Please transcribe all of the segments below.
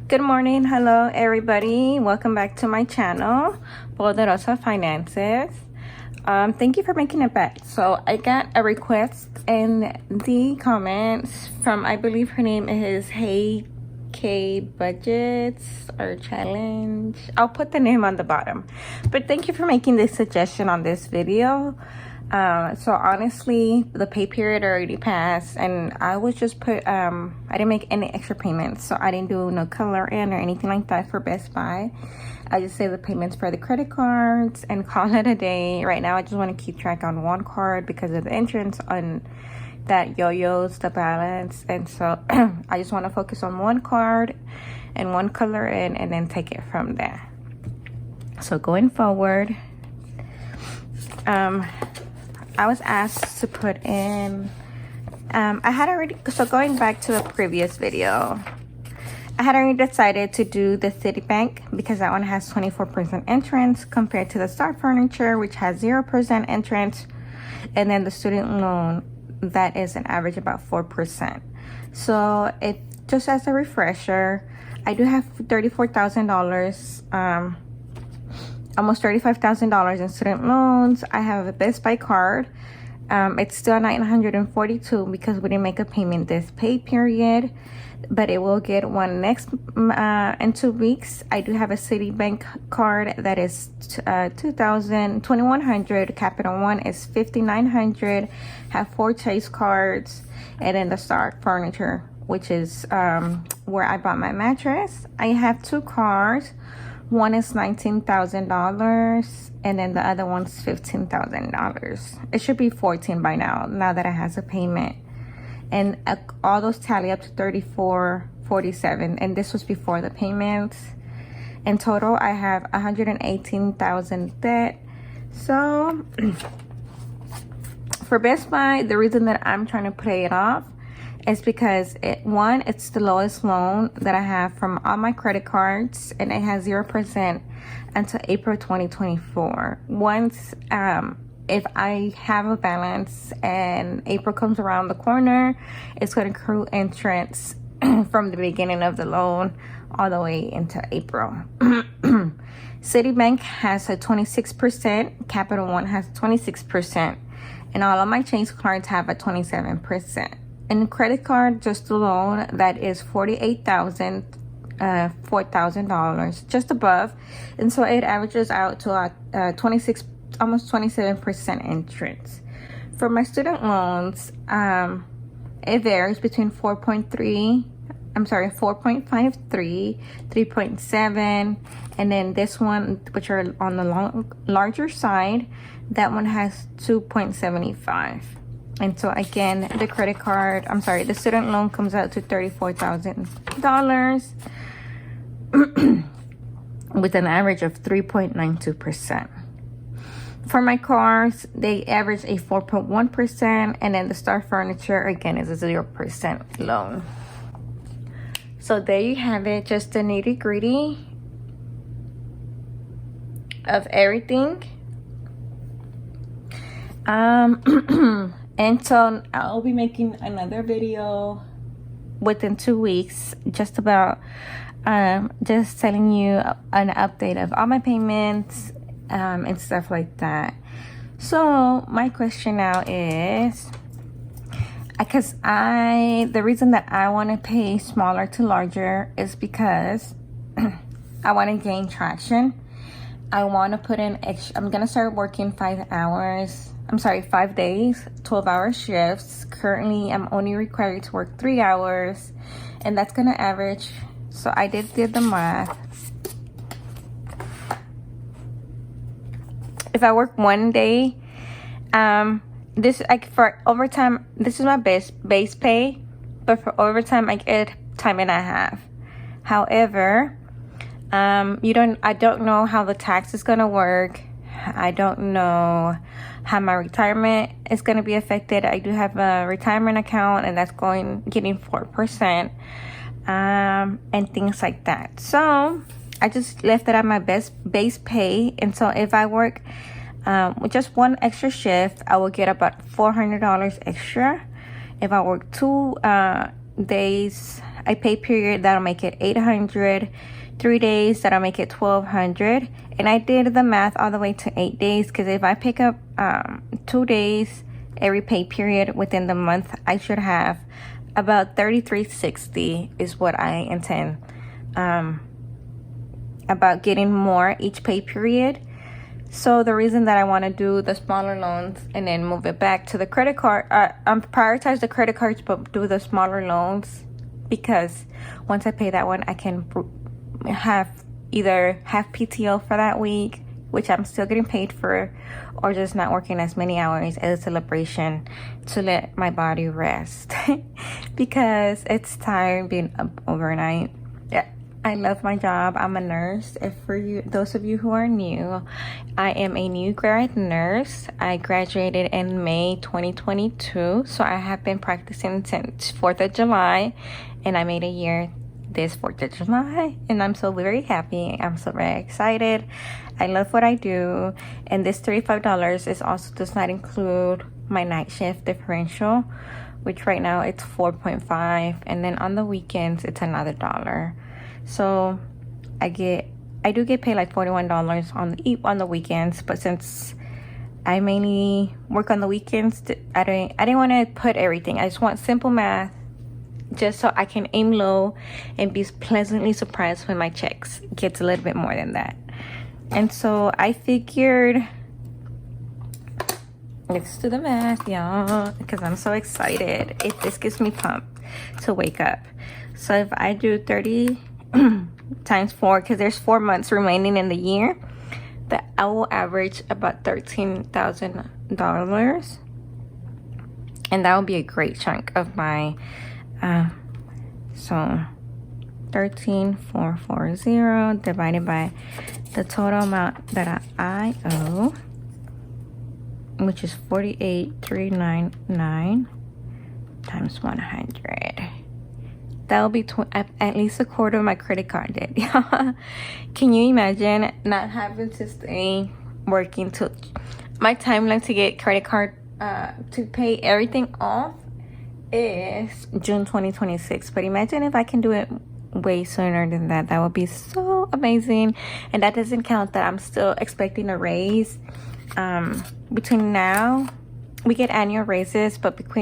Good morning. Hello, everybody. Welcome back to my channel, Poderosa Finances. Thank you for making it back. So I got a request in the comments from, I believe her name is Hey K Budgets or Challenge. I'll put the name on the bottom. But thank you for making this suggestion on this video. So honestly, the pay period already passed, and I was just I didn't make any extra payments, so I didn't do no color in or anything like that for Best Buy. I just saved the payments for the credit cards and call it a day. Right now, I just want to keep track on one card because of the entrance on that yo-yos the balance, and so I just want to focus on one card and one color in, and then take it from there. So going forward, I was asked to put in, I had already, so going back to a previous video, I had already decided to do the Citibank because that one has 24% entrance compared to the Star Furniture, which has 0% entrance, and then the student loan, that is an average about 4%. So it just as a refresher, I do have $34,000, almost $35,000 in student loans. I have a Best Buy card. It's still $942 because we didn't make a payment this pay period, but it will get one next in 2 weeks. I do have a Citibank card that is $2,100. Capital One is $5,900. Have 4 Chase cards, and then the Star Furniture, which is where I bought my mattress. I have 2 cards. One is $19,000, and then the other one's $15,000. It should be 14 by now that it has a payment. And all those tally up to $34.47, and this was before the payments. In total, I have $118,000 debt. So for Best Buy, the reason that I'm trying to pay it off is because it's the lowest loan that I have from all my credit cards, and it has 0% until April 2024. Once if I have a balance and April comes around the corner, it's going to accrue interest from the beginning of the loan all the way into April. Citibank has a 26%, Capital One has 26%, and all of my Chase cards have a 27%. In credit card, just the loan, that is $4,000, just above, and so it averages out to 26, almost 27% interest. For my student loans, it varies between 4.53, 3.7, and then this one, which are on the larger side, that one has 2.75. And so again, the the student loan comes out to $34,000 with an average of 3.92%. For my cars, they average a 4.1%, and then the Star Furniture, again, is a 0% loan. So there you have it, just the nitty-gritty of everything. And so I'll be making another video within 2 weeks, just about just telling you an update of all my payments and stuff like that. So my question now is, because the reason that I want to pay smaller to larger is because I want to gain traction. I want to put in extra. I'm gonna start working 5 days, 12-hour shifts. Currently, I'm only required to work 3 hours, and that's gonna average. So I did the math. If I work 1 day, for overtime, this is my base pay, but for overtime, I get time and a half. However, I don't know how the tax is gonna work. I don't know how my retirement is going to be affected. I do have a retirement account, and that's getting 4%, and things like that. So I just left it at my base pay, and so if I work with just one extra shift, I will get about $400 extra. If I work 2 days, a pay period, that'll make it 800. 3 days, that'll make it 1200. And I did the math all the way to 8 days, because if I pick up 2 days every pay period within the month, I should have about 3360 is what I intend, about getting more each pay period. So the reason that I want to do the smaller loans and then move it back to the credit card, prioritize the credit cards but do the smaller loans, because once I pay that one, I can either have PTO for that week, which I'm still getting paid for, or just not working as many hours as a celebration to let my body rest because it's tired being up overnight. Yeah, I love my job. I'm a nurse. If for you, those of you who are new, I am a new grad nurse. I graduated in May 2022, so I have been practicing since 4th of July, and I made a year this 4th of July, and I'm so very happy. I'm so very excited. I love what I do, and this $35 is also does not include my night shift differential, which right now it's 4.5, and then on the weekends it's another $1. So I do get paid like $41 on the weekends, but since I mainly work on the weekends, I didn't want to put everything. I just want simple math, just so I can aim low and be pleasantly surprised when my checks gets a little bit more than that. And so I figured, let's do the math, y'all, because I'm so excited. This gets me pumped to wake up. So if I do 30 times 4, because there's 4 months remaining in the year, that I will average about $13,000, and that will be a great chunk of my so 13,440 divided by the total amount that I owe, which is 48,399 times 100. That will be at least a quarter of my credit card debt. Can you imagine not having to stay working to my timeline to get credit card to pay everything off is June 2026, but imagine if I can do it way sooner than that. That would be so amazing. And that doesn't count that I'm still expecting a raise. Between now, we get annual raises, but because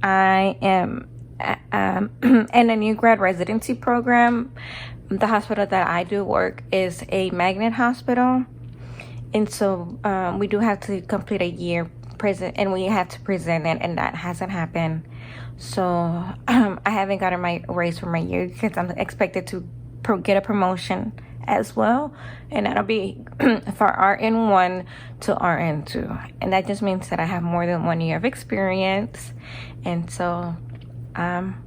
I am in a new grad residency program, the hospital that I do work is a magnet hospital. And so we do have to complete a year present, and we have to present it, and that hasn't happened. So I haven't gotten my raise for my year because I'm expected to get a promotion as well, and that'll be for RN1 to RN2, and that just means that I have more than 1 year of experience. And so from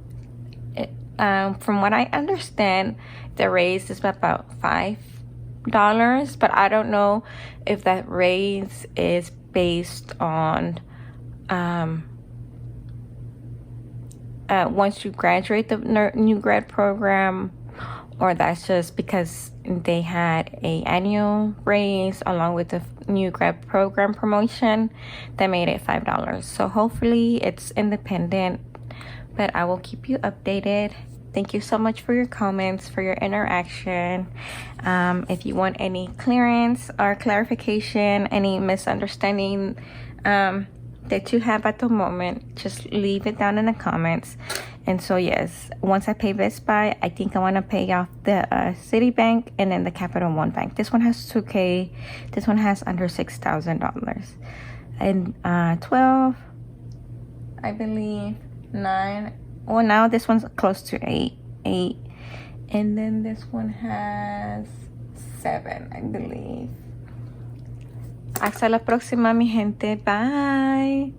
what I understand, the raise is about $5, but I don't know if that raise is based on once you graduate the new grad program, or that's just because they had a annual raise along with the new grad program promotion that made it $5. So hopefully it's independent, but I will keep you updated. Thank you so much for your comments, for your interaction. If you want any clearance or clarification, any misunderstanding that you have at the moment, just leave it down in the comments. And so yes, once I pay Best Buy, I think I want to pay off the Citibank and then the Capital One Bank. This one has $2,000. This one has under $6,000. And 12, I believe, 9. Well, now this one's close to 8. And then this one has 7, I believe. Hasta la próxima, mi gente. Bye.